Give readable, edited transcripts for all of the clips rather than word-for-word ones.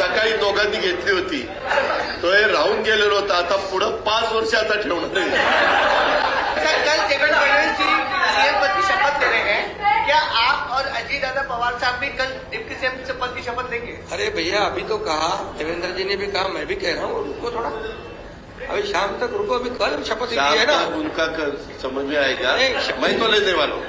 सकाळी दोघांनी घेतली होती. तो हे राहून गेलेलो होता. आता पुढे 5 वर्ष आता ठेवणार आहे. कल देवेंद्र फडणवीस जी सीएम पद की शपथ ले रहे हैं, क्या आप और अजीत दादा पवार साहब भी कल डिप्टी सीएम पद की शपथ लेंगे? अरे भैया अभी तो कहा, देवेंद्र जी ने भी कहा, मैं भी कह रहा हूँ रुको थोड़ा, अभी शाम तक रुको, अभी कल शपथ ली है ना. उनका समझ में आएगा. मैं तो लेने वाला हूँ.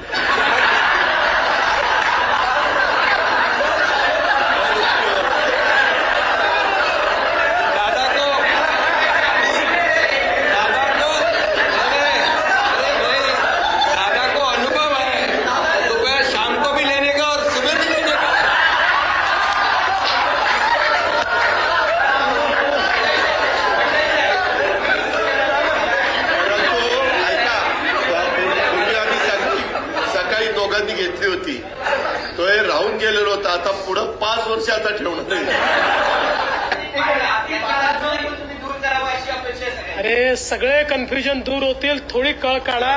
दोघांनी घेतली होती. तो हे राहून गेलेलो होता. आता पुढे 5 वर्ष आता ठेवणार आहे. अरे सगळे कन्फ्युजन दूर होतील. थोडी कळ काढा.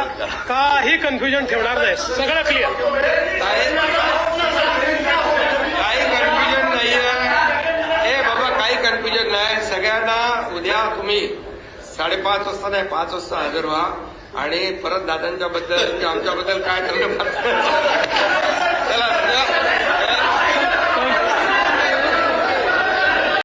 काही कन्फ्युजन ठेवणार नाही. सगळं क्लिअर. काही कन्फ्युजन नाही आहे. ए बाबा काही कन्फ्युजन नाही. सगळ्यांना उद्या तुम्ही 5:30 वाजता नाही 5 वाजता हजर व्हा आणि परत दादांच्या बद्दल आमच्याबद्दल काय ठरलं